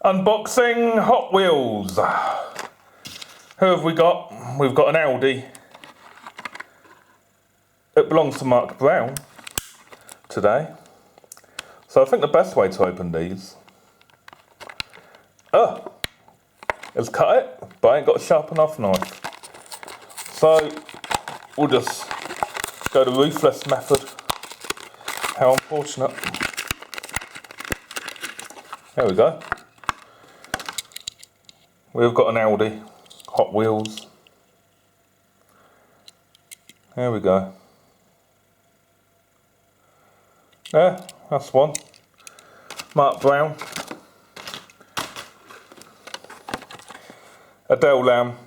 Unboxing Hot Wheels. Who have we got? We've got an Audi. It belongs to Mark Brown today. So I think the best way to open these is cut it, but I ain't got a sharp enough knife. So we'll just go the ruthless method. How unfortunate. There we go. We've got an Audi, Hot Wheels. There we go. There, that's one. Mark Brown. Adele Lamb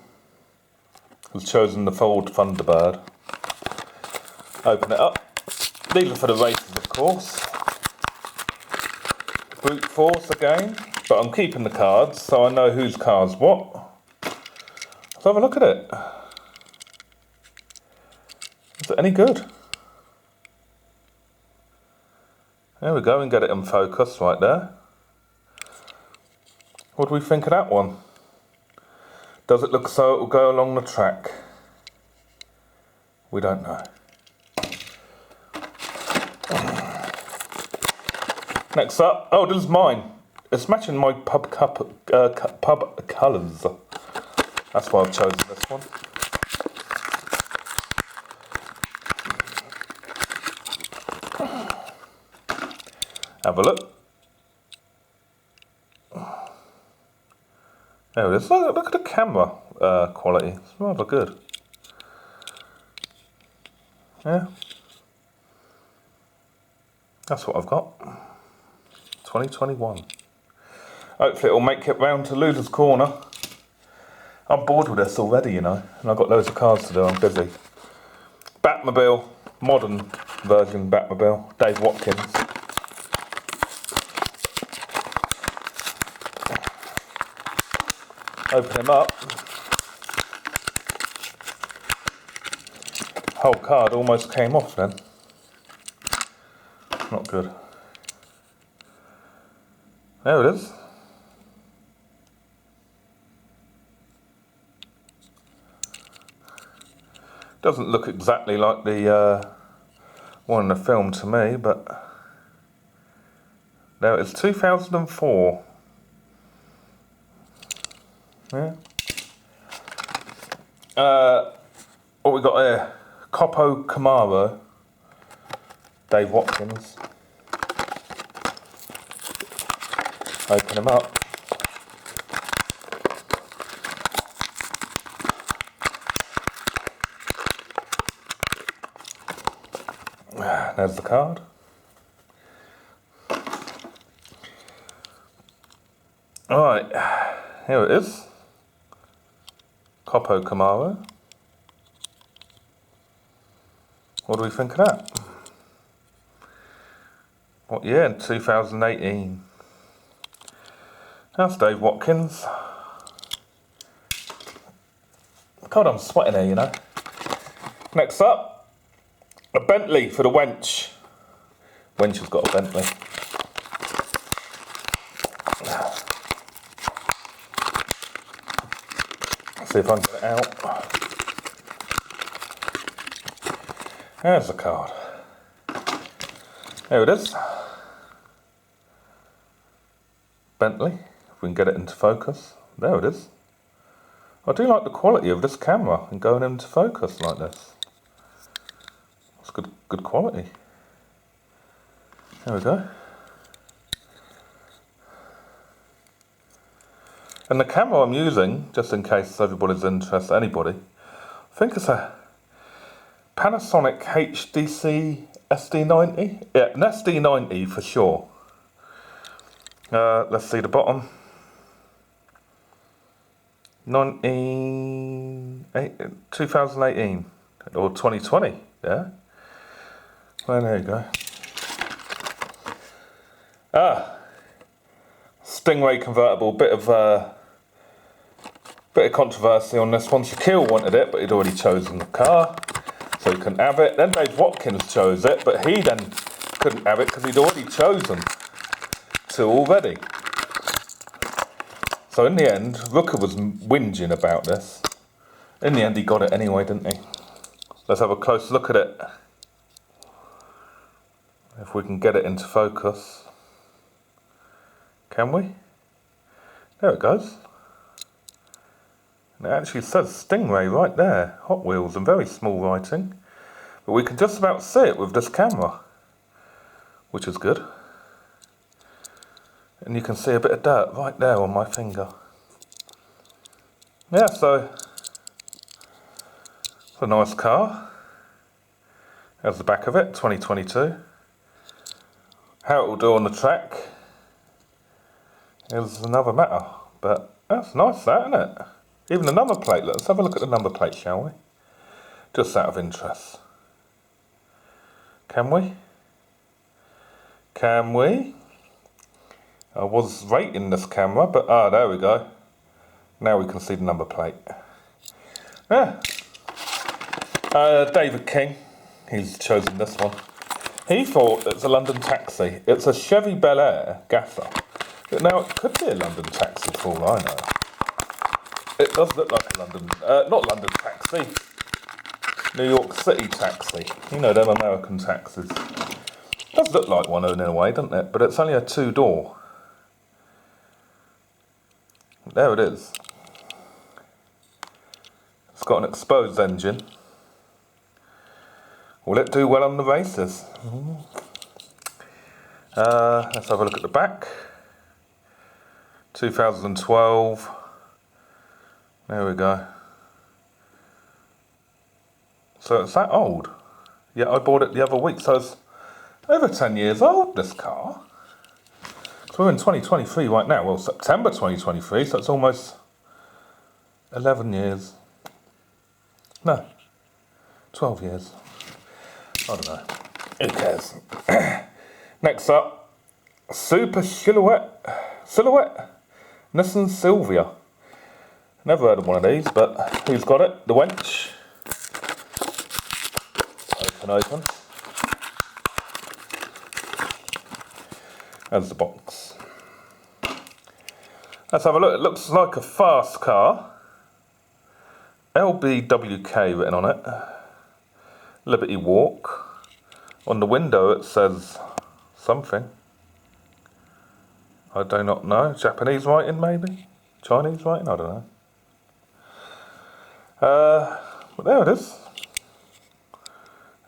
has chosen the Ford Thunderbird. Open it up. These are for the races, of course. Brute force again, but I'm keeping the cards so I know whose car's what. Let's have a look at it. Is it any good? There we go, and get it in focus right there. What do we think of that one? Does it look so it will go along the track? We don't know. Next up, oh, this is mine. It's matching my pub colours. That's why I've chosen this one. Have a look. There it is. Look at the camera quality. It's rather good. Yeah. That's what I've got. 2021. Hopefully it'll make it round to Loser's Corner. I'm bored with this already, you know, and I've got loads of cars to do. I'm busy. Batmobile, modern version Batmobile. Dave Watkins. Open him up. Whole card almost came off then. Not good. There it is. Doesn't look exactly like the one in the film to me, but there it is, 2004. Yeah. What we got here? Capo Camaro. Dave Watkins. Open them up. There's the card. Alright, here it is. Capo Camaro. What do we think of that? What year? 2018. That's Dave Watkins. God, I'm sweating here, you know. Next up, a Bentley for the wench. Wench has got a Bentley. Let's see if I can get it out. There's the card. There it is. Bentley. If we can get it into focus. There it is. I do like the quality of this camera and going into focus like this. It's good quality. There we go. And the camera I'm using, just in case everybody's interested, anybody, I think it's a Panasonic HDC SD90. Yeah, an SD90 for sure. Let's see the bottom. 2018 or 2020, yeah. Well, there you go. Stingray convertible. Bit of controversy on this one. Shaquille wanted it, but he'd already chosen the car, so he couldn't have it. Then Dave Watkins chose it, but he then couldn't have it because he'd already chosen two already. So in the end, Rooker was whinging about this. In the end, he got it anyway, didn't he? Let's have a close look at it. If we can get it into focus. Can we? There it goes. And it actually says Stingray right there. Hot Wheels, and very small writing. But we can just about see it with this camera, which is good. And you can see a bit of dirt right there on my finger. Yeah, so it's a nice car. There's the back of it, 2022. How it will do on the track is another matter, but that's nice, that, isn't it? Even the number plate. Let's have a look at the number plate, shall we? Just out of interest. Can we? Can we? I was rating this camera, but there we go. Now we can see the number plate. Yeah. David King, he's chosen this one. He thought it's a London Taxi. It's a Chevy Bel Air Gaffer. But now it could be a London Taxi for all I know. It does look like a London, not London Taxi, New York City Taxi. You know, them American taxis. It does look like one in a way, doesn't it? But it's only a 2-door. There it is. It's got an exposed engine. Will it do well on the races? Let's have a look at the back. 2012. There we go. So it's that old. Yeah, I bought it the other week, so it's over 10 years old, this car. So we're in 2023 right now. Well, September 2023, so it's almost 11 years. No, 12 years. I don't know. Who cares? Next up, Super Silhouette Nissan Silvia. Never heard of one of these, but who's got it? The wench. Open. There's the box. Let's have a look. It looks like a fast car. LBWK written on it. Liberty Walk. On the window it says something. I do not know. Japanese writing maybe? Chinese writing? I don't know. But there it is.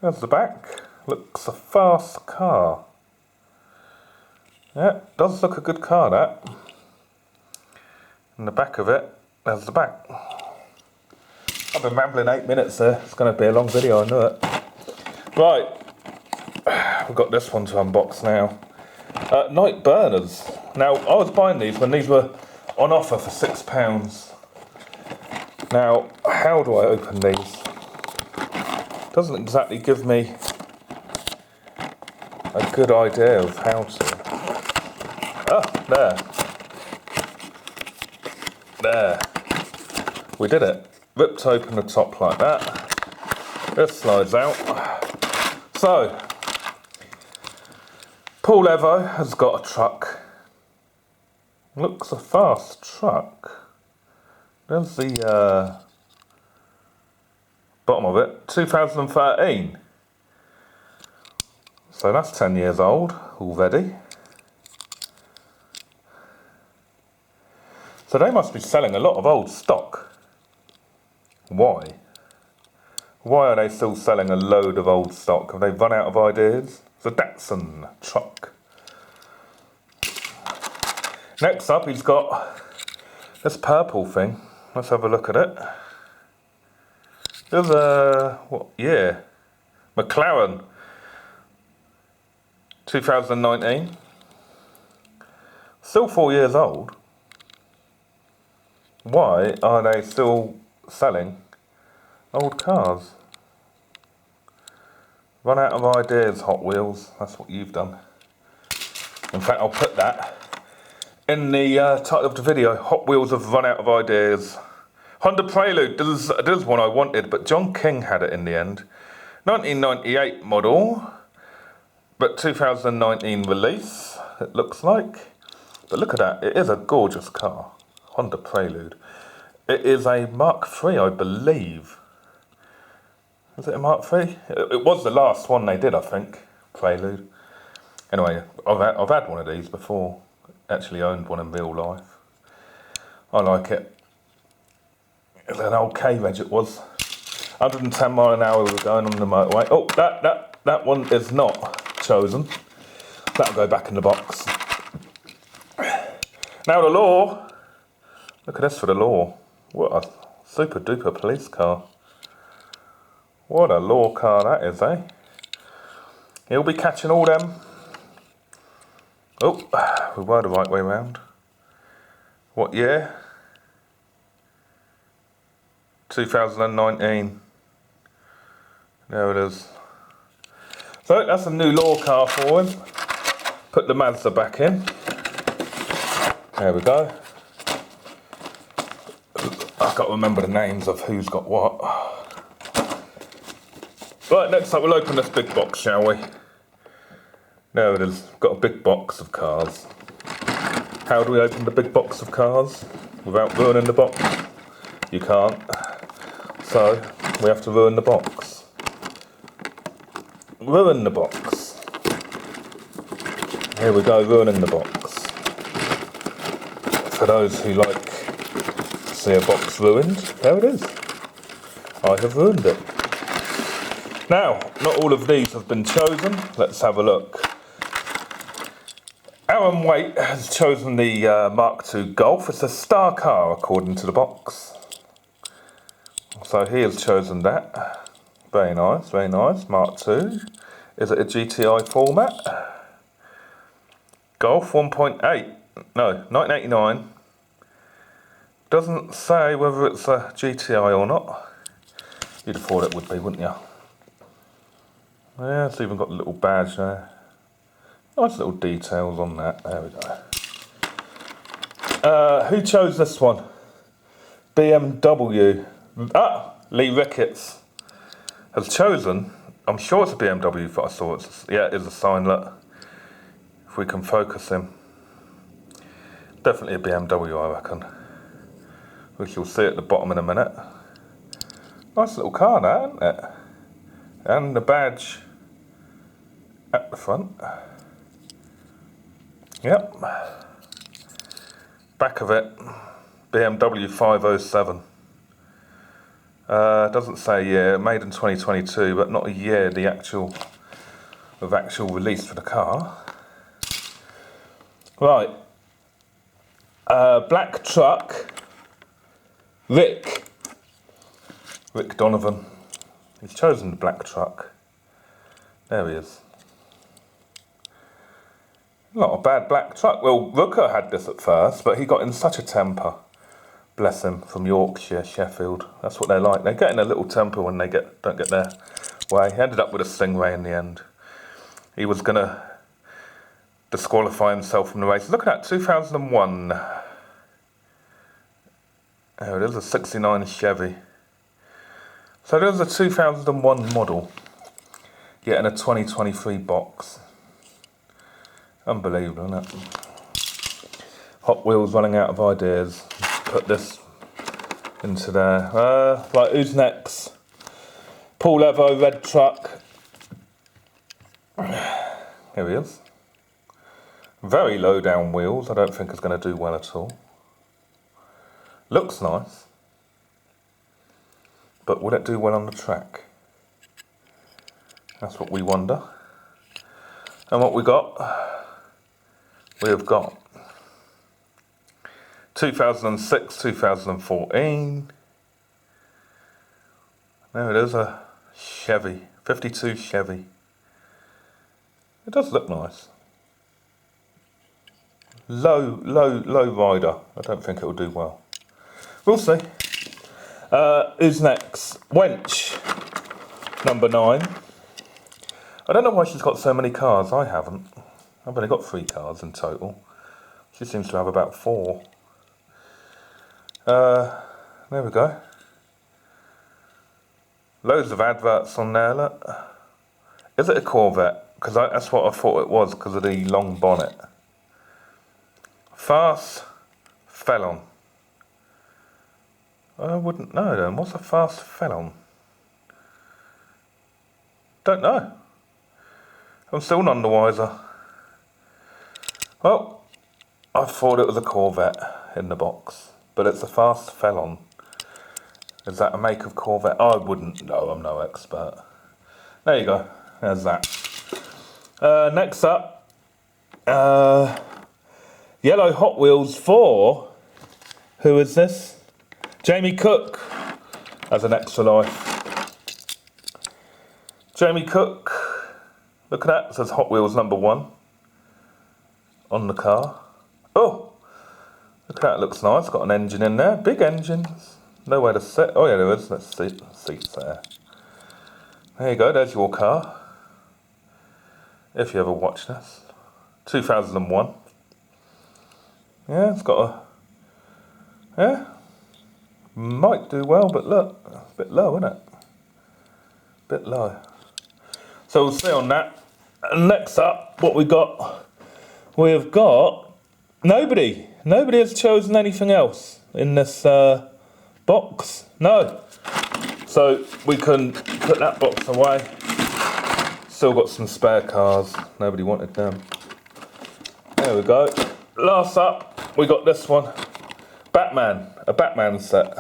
There's the back. Looks a fast car. Yeah, does look a good car, that. And the back of it, there's the back. I've been rambling 8 minutes there. It's going to be a long video, I know it. Right, we've got this one to unbox now. Night burners. Now, I was buying these when these were on offer for £6. Now, how do I open these? Doesn't exactly give me a good idea of how to. There. There. We did it. Ripped open the top like that. This slides out. So, Paul Evo has got a truck. Looks a fast truck. There's the bottom of it. 2013. So that's 10 years old already. So they must be selling a lot of old stock. Why? Why are they still selling a load of old stock? Have they run out of ideas? It's a Datsun truck. Next up, he's got this purple thing. Let's have a look at it. There's a, what year? McLaren. 2019. Still 4 years old. Why are they still selling old cars? Run out of ideas, Hot Wheels. That's what you've done. In fact, I'll put that in the title of the video. Hot Wheels have run out of ideas. Honda Prelude. This is one I wanted, but John King had it in the end. 1998 model, but 2019 release, it looks like. But look at that. It is a gorgeous car. Honda Prelude. It is a Mark III, I believe. Is it a Mark III? It was the last one they did, I think. Prelude. Anyway, I've had one of these before. Actually owned one in real life. I like it. It's an old K-Reg it was. 110 mile an hour we were going on the motorway. Oh, that one is not chosen. That'll go back in the box. Now the law. Look at this for the law. What a super duper police car. What a law car that is, eh? He'll be catching all them. Oh, we were the right way round. What year? 2019. There it is. So that's a new law car for him. Put the Mazda back in. There we go. I've got to remember the names of who's got what. Right, next up we'll open this big box, shall we? There it is. Got a big box of cars. How do we open the big box of cars without ruining the box? You can't. So we have to ruin the box. Ruin the box. Here we go, ruining the box. For those who like to see a box ruined, there it is. I have ruined it. Now, not all of these have been chosen. Let's have a look. Aaron Waite has chosen the Mark II Golf. It's a star car according to the box. So he has chosen that. Very nice, very nice. Mark II. Is it a GTI format? Golf 1.8. No, 1989. Doesn't say whether it's a GTI or not. You'd have thought it would be, wouldn't you? Yeah, it's even got a little badge there. Nice little details on that. There we go. Who chose this one? BMW. Lee Ricketts has chosen. I'm sure it's a BMW, but I saw it's. Yeah, it is a sign. Look, if we can focus him. Definitely a BMW, I reckon. We shall see at the bottom in a minute. Nice little car, that, isn't it? And the badge at the front. Yep. Back of it, BMW 507. Doesn't say year, made in 2022, but not a year of actual release for the car. Right. Black truck. Rick Donovan. He's chosen the black truck. There he is. Not a bad black truck. Well, Rooker had this at first, but he got in such a temper. Bless him, from Yorkshire, Sheffield. That's what they're like. They get in a little temper when they don't get their way. He ended up with a Stingray in the end. He was going to disqualify himself from the race. Look at that, 2001. There it is, a 69 Chevy. So there's a 2001 model getting a 2023 box. Unbelievable, isn't it? Hotwheels running out of ideas. Put this into there. Right, who's next? Paul Evo, red truck. Here he is. Very low down wheels. I don't think it's going to do well at all. Looks nice. But will it do well on the track? That's what we wonder. And what we have got 2006, 2014. There it is, a Chevy, 52 Chevy. It does look nice. Low rider. I don't think it will do well. We'll see. Who's next? Wench, number 9. I don't know why she's got so many cars. I haven't. I've only got 3 cars in total. She seems to have about 4. There we go. Loads of adverts on there, look. Is it a Corvette? Because that's what I thought it was because of the long bonnet. Fast Felon. I wouldn't know then. What's a fast felon? Don't know. I'm still none the wiser. Well, I thought it was a Corvette in the box, but it's a fast felon. Is that a make of Corvette? I wouldn't know, I'm no expert. There you go, there's that. Next up, yellow Hot Wheels 4. Who is this? Jamie Cook as an extra life. Jamie Cook, look at that, it says Hot Wheels #1 on the car. Oh, look at that, looks nice, got an engine in there, big engines. Nowhere to sit. Oh yeah, there is. Let's see. Seats there. There you go. There's your car. If you ever watch this, 2001. Yeah, it's got a. Yeah, might do well, but look, it's a bit low, isn't it? Bit low. So we'll see on that. And next up, what we got? We've got nobody. Nobody has chosen anything else in this. Box? No. So we can put that box away. Still got some spare cars. Nobody wanted them. There we go. Last up, we got this one. Batman. A Batman set.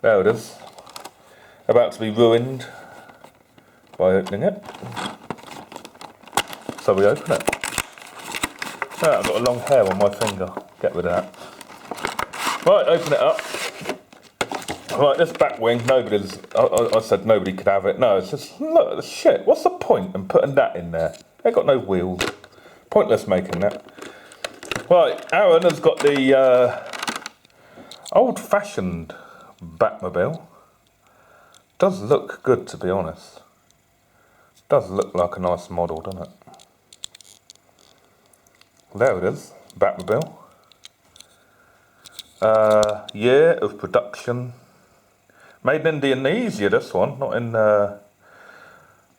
There it is. About to be ruined by opening it. So we open it. Oh, I've got a long hair on my finger. Get rid of that. Right, open it up. Right, this back wing, nobody's. I said nobody could have it. No, it's just, look, shit, what's the point in putting that in there? They've got no wheels. Pointless making that. Right, Aaron has got the old-fashioned Batmobile. Does look good, to be honest. Does look like a nice model, doesn't it? There it is, Batmobile. Year of production. Made in Indonesia, this one, not in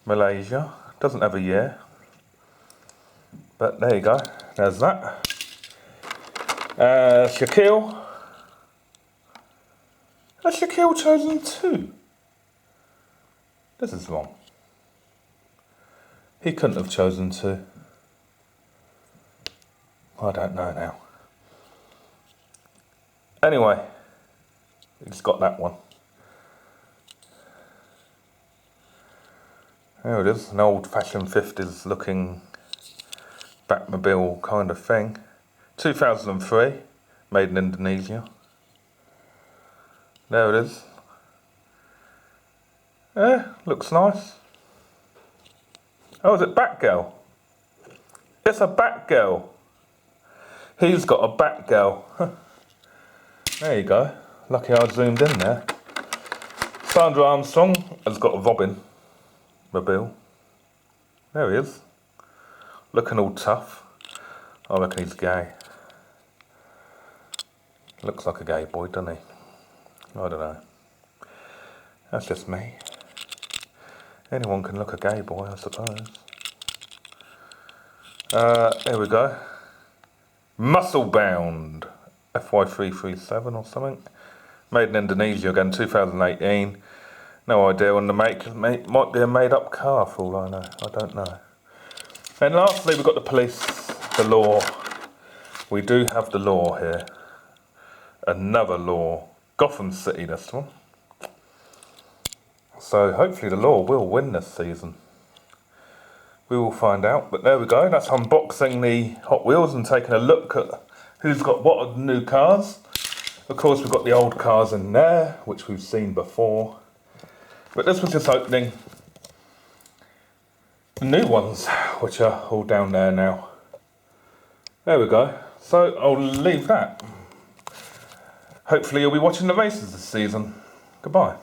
Malaysia. Doesn't have a year. But there you go, there's that. Shaquille. Has Shaquille chosen 2? This is wrong. He couldn't have chosen 2. I don't know now. Anyway, he's got that one. There it is, an old-fashioned 50s looking Batmobile kind of thing. 2003, made in Indonesia. There it is. Yeah, looks nice. Oh, is it Batgirl? It's a Batgirl. He's got a Batgirl. There you go. Lucky I zoomed in there. Sandra Armstrong has got a Robin mobile. There he is. Looking all tough. I reckon he's gay. Looks like a gay boy, doesn't he? I don't know. That's just me. Anyone can look a gay boy, I suppose. Here we go. Muscle Bound. FY337 or something. Made in Indonesia again, 2018. No idea on the make. It might be a made up car for all I know. I don't know. And lastly, we've got the police, the law. We do have the law here. Another law. Gotham City, this one. So hopefully the law will win this season. We will find out. But there we go. That's unboxing the Hot Wheels and taking a look at who's got what of the new cars. Of course, we've got the old cars in there, which we've seen before. But this was just opening the new ones, which are all down there now. There we go. So I'll leave that. Hopefully you'll be watching the races this season. Goodbye.